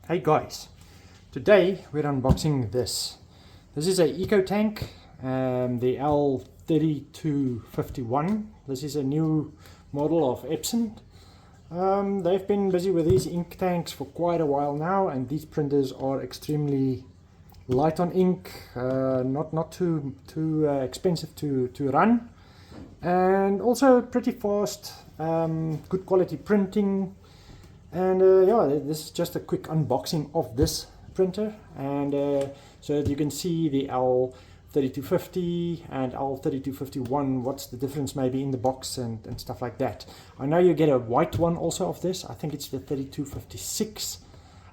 Hey guys, today we're unboxing this. This is a ecotank, the L3251. This is a new model of Epson. They've been busy with these ink tanks for quite a while now, and these printers are extremely light on ink, not too expensive to run, and also pretty fast, good quality printing. And yeah, this is just a quick unboxing of this printer, and so that you can see the L3250 and L3251, what's the difference maybe in the box and stuff like that. I know you get a white one also of this. I think it's the 3256,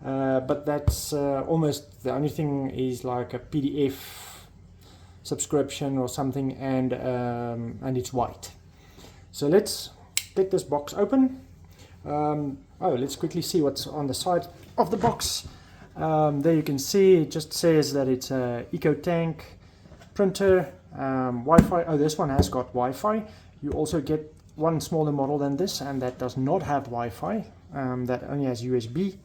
but that's almost the only thing is like a PDF subscription or something, and it's white. So let's get this box open. Let's quickly see what's on the side of the box. There you can see it just says that it's a ecotank printer, Wi-Fi. Oh, this one has got Wi-Fi. You also get one smaller model than this, and that does not have Wi-Fi. That only has USB.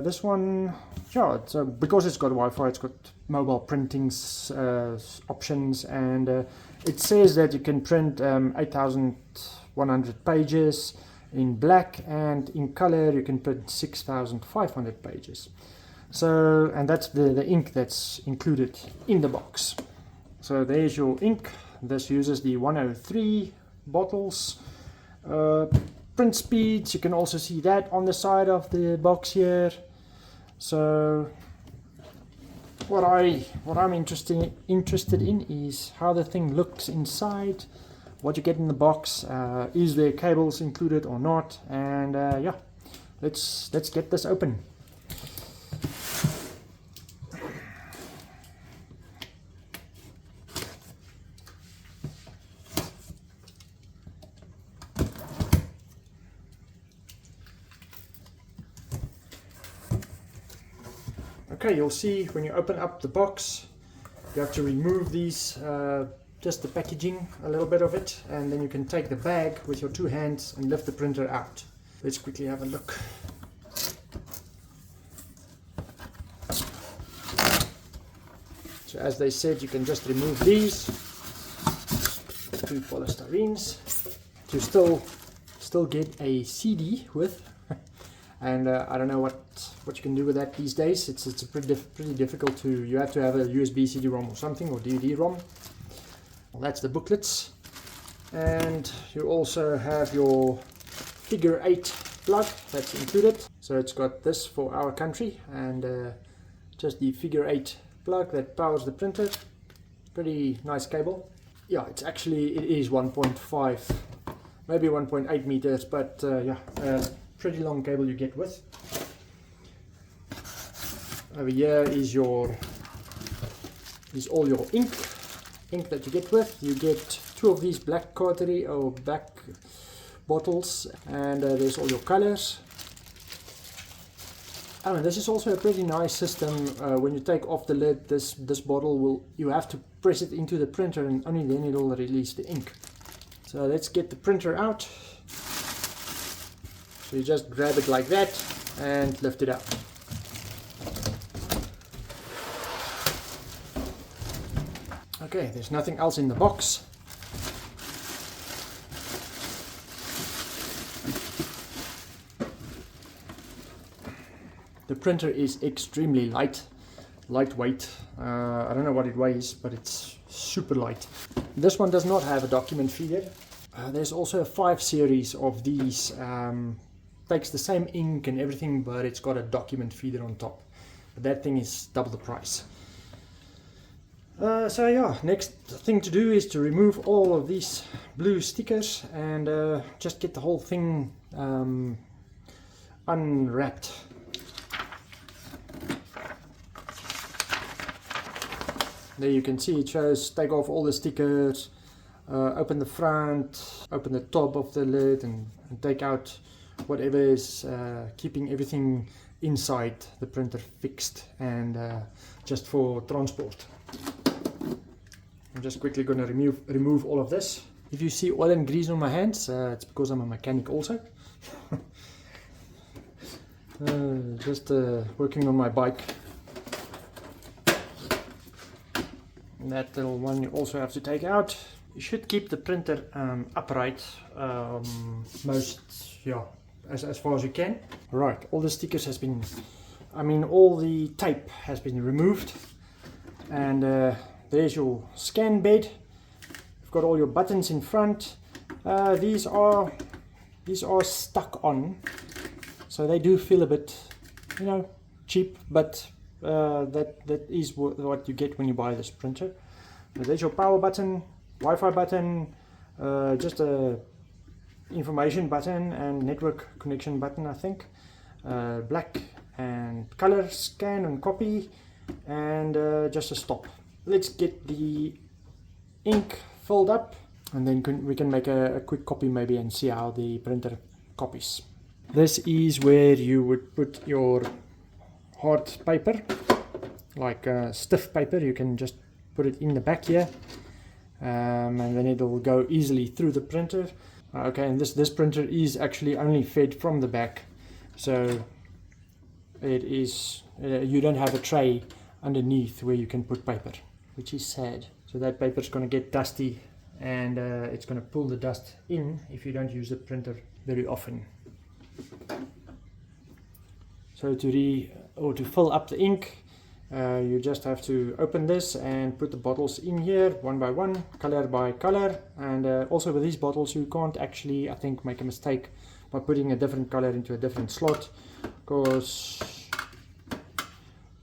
This one, yeah, because it's got Wi-Fi, it's got mobile printing options, and it says that you can print 8,100 pages in black, and in color you can print 6,500 pages. So, and that's the ink that's included in the box. So there's your ink. This uses the 103 bottles. Print speeds, you can also see that on the side of the box here. So what I'm interested in is how the thing looks inside, what you get in the box, is there cables included or not, and yeah, let's get this open. Okay, you'll see when you open up the box, you have to remove these, just the packaging, a little bit of it, and then you can take the bag with your two hands and lift the printer out. Let's quickly have a look. So as they said, you can just remove these two polystyrenes to still get a CD with. And I don't know what you can do with that these days. It's pretty difficult to. You have to have a USB CD-ROM or something, or DVD-ROM. Well, that's the booklets, and you also have your figure 8 plug that's included. So it's got this for our country, and just the figure 8 plug that powers the printer. Pretty nice cable. Yeah, it is 1.5, maybe 1.8 meters, but yeah. Pretty long cable you get with. Over here is all your ink that you get with. You get two of these black cautery or black bottles, and there's all your colors. And this is also a pretty nice system. When you take off the lid, this bottle you have to press it into the printer, and only then it will release the ink. So let's get the printer out. So you just grab it like that and lift it out. Okay, there's nothing else in the box. The printer is extremely lightweight. I don't know what it weighs, but it's super light. This one does not have a document feeder. There's also a 5 series of these. Takes the same ink and everything, but it's got a document feeder on top. But that thing is double the price. So yeah, next thing to do is to remove all of these blue stickers and just get the whole thing unwrapped. There you can see it shows take off all the stickers, open the front, open the top of the lid, and take out whatever is keeping everything inside the printer fixed, and just for transport. I'm just quickly going to remove all of this. If you see oil and grease on my hands, it's because I'm a mechanic also. Just working on my bike. And that little one you also have to take out. You should keep the printer upright as far as you can. Right, all the stickers has been, all the tape has been removed. And there's your scan bed. You've got all your buttons in front. These are stuck on, so they do feel a bit, cheap, but that is what you get when you buy this printer. But there's your power button, Wi-Fi button, just a information button and network connection button, I think. Black and color scan and copy, and just a stop. Let's get the ink filled up, and then we can make a quick copy maybe and see how the printer copies. This is where you would put your hard paper, like stiff paper. You can just put it in the back here, and then it will go easily through the printer. Okay, and this printer is actually only fed from the back, so it is you don't have a tray underneath where you can put paper, which is sad. So that paper is going to get dusty, and it's going to pull the dust in if you don't use the printer very often. So to fill up the ink, you just have to open this and put the bottles in here one by one, color by color. And also with these bottles you can't actually, I think, make a mistake by putting a different color into a different slot, because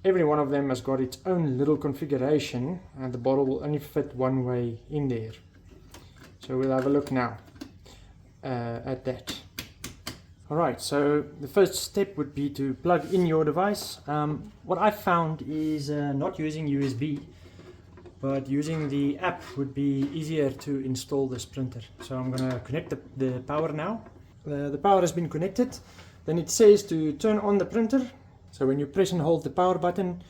every one of them has got its own little configuration, and the bottle will only fit one way in there. So we'll have a look now at that. Alright, so the first step would be to plug in your device. What I found is not using USB, but using the app would be easier to install this printer. So I'm going to connect the power now. The power has been connected. Then it says to turn on the printer. So when you press and hold the power button,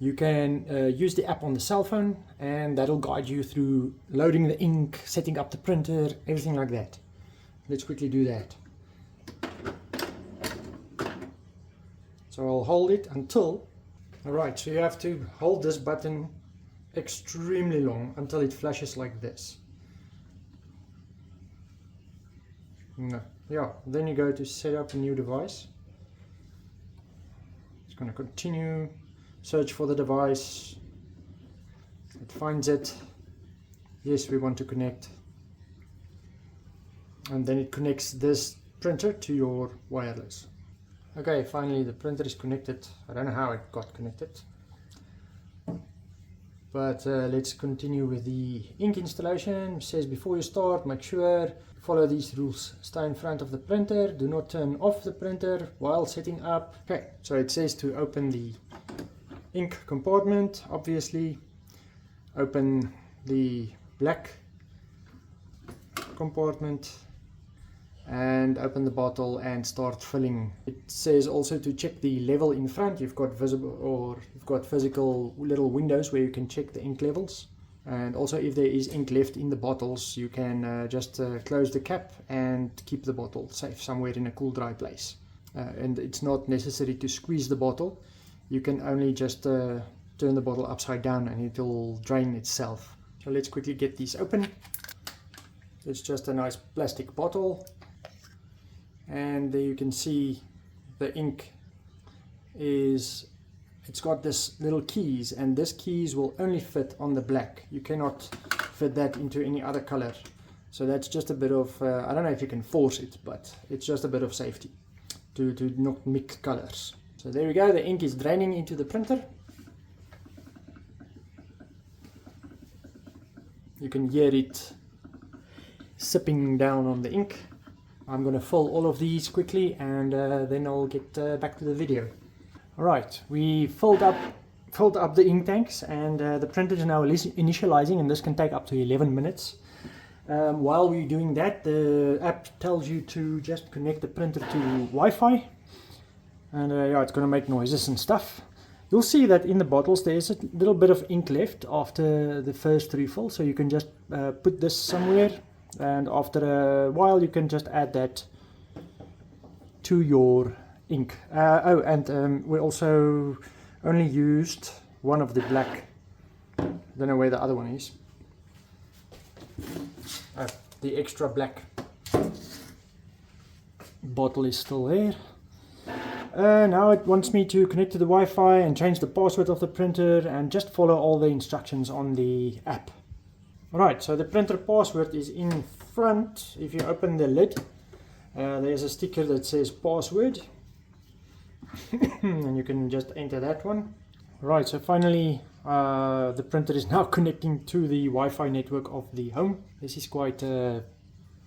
you can use the app on the cell phone, and that'll guide you through loading the ink, setting up the printer, everything like that. Let's quickly do that. So I'll hold it until, alright, so you have to hold this button extremely long until it flashes like this. No. Yeah, then you go to set up a new device. It's going to continue, search for the device, it finds it, yes, we want to connect, and then it connects this printer to your wireless. Okay, finally the printer is connected. I don't know how it got connected, but let's continue with the ink installation. It says before you start, make sure follow these rules. Stay in front of the printer, do not turn off the printer while setting up. Okay, so it says to open the ink compartment, obviously. Open the black compartment and open the bottle and start filling. It says also to check the level in front. You've got physical little windows where you can check the ink levels. And also if there is ink left in the bottles, you can just close the cap and keep the bottle safe somewhere in a cool, dry place. And it's not necessary to squeeze the bottle. You can only just turn the bottle upside down and it will drain itself. So let's quickly get these open. It's just a nice plastic bottle. And there you can see the ink it's got this little keys, and this keys will only fit on the black. You cannot fit that into any other color. So that's just a bit of, I don't know if you can force it, but it's just a bit of safety to not mix colors. So there we go, the ink is draining into the printer. You can hear it sipping down on the ink. I'm going to fill all of these quickly, and then I'll get back to the video. Alright, we filled up the ink tanks, and the printer is now initializing, and this can take up to 11 minutes. While we're doing that, the app tells you to just connect the printer to Wi-Fi, and yeah, it's going to make noises and stuff. You'll see that in the bottles there's a little bit of ink left after the first refill, so you can just put this somewhere, and after a while you can just add that to your ink. Oh, and we also only used one of the black. Don't know where the other one is. Oh, the extra black bottle is still there. Now it wants me to connect to the Wi-Fi and change the password of the printer and just follow all the instructions on the app. Alright, so the printer password is in front. If you open the lid, there's a sticker that says password. And you can just enter that one. Right, so finally the printer is now connecting to the Wi-Fi network of the home. This is quite a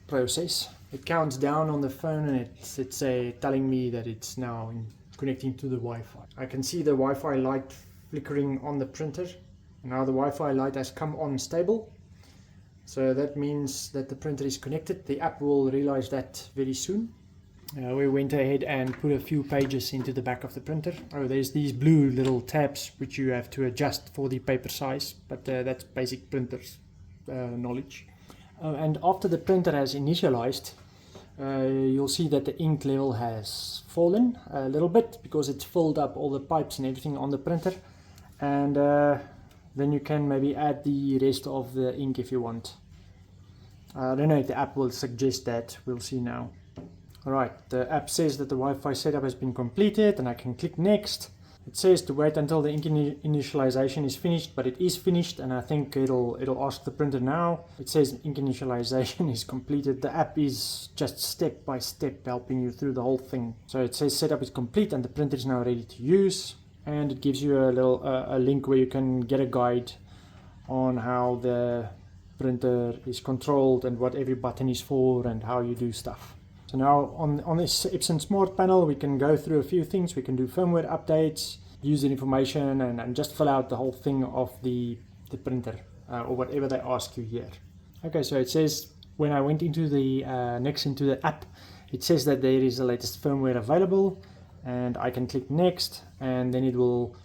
process. It counts down on the phone and it's telling me that it's now connecting to the Wi-Fi. I can see the Wi-Fi light flickering on the printer. Now the Wi-Fi light has come on stable. So that means that the printer is connected. The app will realize that very soon. We went ahead and put a few pages into the back of the printer. Oh, there's these blue little tabs which you have to adjust for the paper size, but that's basic printer's knowledge. And after the printer has initialized, you'll see that the ink level has fallen a little bit because it's filled up all the pipes and everything on the printer. And then you can maybe add the rest of the ink if you want. I don't know if the app will suggest that. We'll see now. Alright, the app says that the Wi-Fi setup has been completed and I can click next. It says to wait until the ink initialization is finished, but it is finished and I think it'll ask the printer now. It says ink initialization is completed. The app is just step by step helping you through the whole thing. So it says setup is complete and the printer is now ready to use. And it gives you a little a link where you can get a guide on how the printer is controlled and what every button is for and how you do stuff. So now on this Epson Smart Panel we can go through a few things. We can do firmware updates, user information and just fill out the whole thing of the printer or whatever they ask you here. Okay, so it says when I went into the next into the app, it says that there is the latest firmware available and I can click next and then it will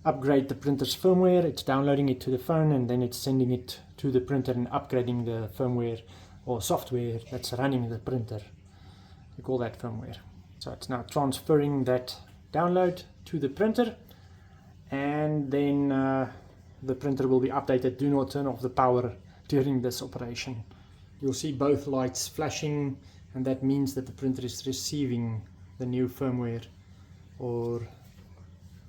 upgrade the printer's firmware. It's downloading it to the phone and then it's sending it to the printer and upgrading the firmware or software that's running the printer. We call that firmware. So it's now transferring that download to the printer and then the printer will be updated. Do not turn off the power during this operation. You'll see both lights flashing and that means that the printer is receiving the new firmware or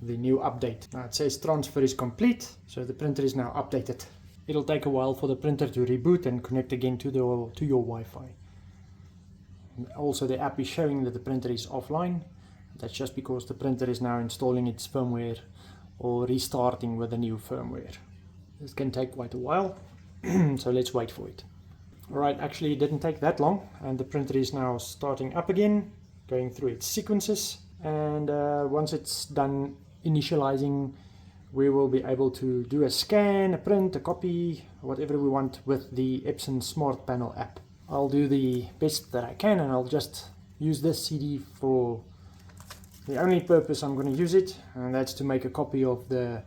the new update. Now it says transfer is complete, so the printer is now updated. It'll take a while for the printer to reboot and connect again to your Wi-Fi. Also the app is showing that the printer is offline. That's just because the printer is now installing its firmware or restarting with the new firmware. This can take quite a while, so let's wait for it. Alright, actually it didn't take that long and the printer is now starting up again, going through its sequences, and once it's done initializing we will be able to do a scan, a print, a copy, whatever we want with the Epson Smart Panel app. I'll do the best that I can and I'll just use this CD for the only purpose I'm going to use it, and that's to make a copy of the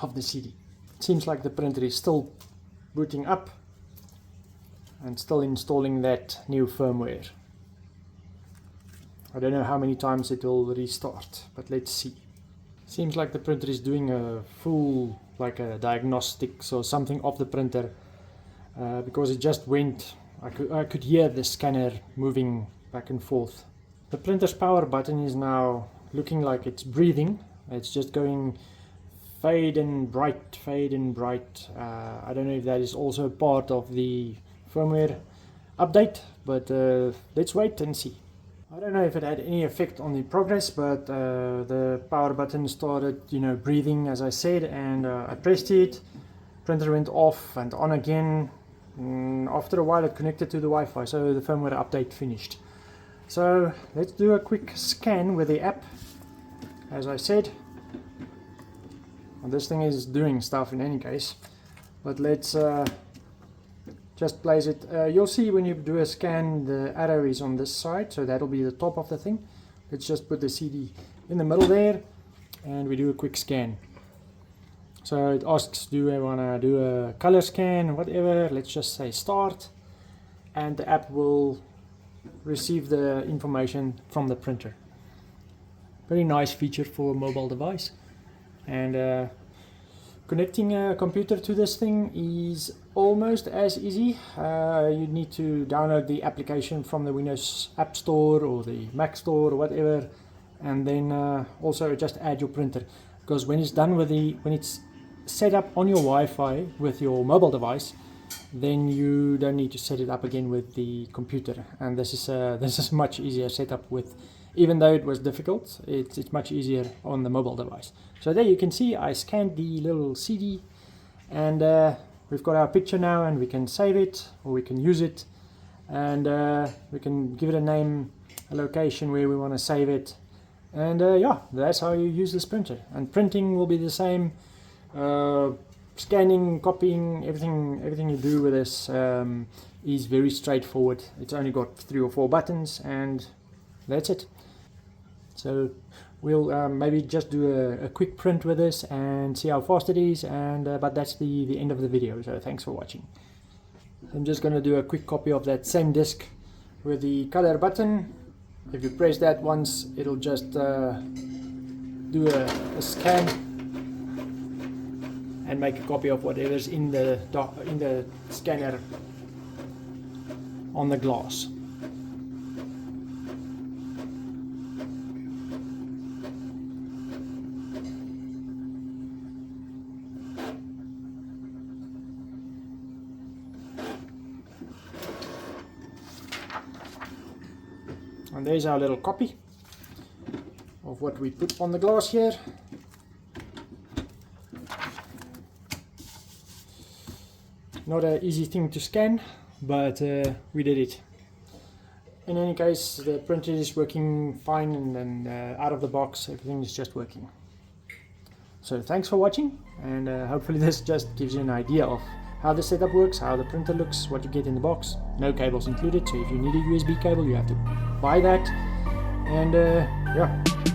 of the CD. It seems like the printer is still booting up and still installing that new firmware. I don't know how many times it will restart, but let's see. Seems like the printer is doing a full, like a diagnostics or something of the printer because it just went. I could hear the scanner moving back and forth. The printer's power button is now looking like it's breathing. It's just going fade and bright, fade and bright. I don't know if that is also part of the firmware update, but let's wait and see. I don't know if it had any effect on the progress, but the power button started, breathing as I said, and I pressed it. Printer went off and on again. After a while it connected to the Wi-Fi, so the firmware update finished. So let's do a quick scan with the app. As I said, well, this thing is doing stuff in any case, but let's just place it. You'll see when you do a scan the arrow is on this side, so that'll be the top of the thing. Let's just put the CD in the middle there and we do a quick scan. So it asks, do I want to do a color scan, whatever. Let's just say start, and the app will receive the information from the printer. very nice feature for a mobile device. And connecting a computer to this thing is almost as easy. You need to download the application from the Windows App Store or the Mac Store or whatever, and then also just add your printer, because when it's done with when it's set up on your Wi-Fi with your mobile device, then you don't need to set it up again with the computer. And this is much easier setup with, even though it was difficult, it's much easier on the mobile device. So there you can see I scanned the little CD, and we've got our picture now, and we can save it or we can use it, and we can give it a name, a location where we want to save it, and yeah, that's how you use this printer. And printing will be the same. Scanning, copying, everything you do with this is very straightforward. It's only got 3 or 4 buttons, and that's it. So we'll maybe just do a quick print with this and see how fast it is, and but that's the end of the video. So thanks for watching. I'm just going to do a quick copy of that same disk with the color button. If you press that once, it'll just do a scan and make a copy of whatever's in the scanner on the glass. And there's our little copy of what we put on the glass here. Not an easy thing to scan, but we did it. In any case, the printer is working fine, and out of the box everything is just working. So thanks for watching, and hopefully this just gives you an idea of how the setup works, how the printer looks, what you get in the box. No cables included, so if you need a USB cable you have to buy that. And yeah.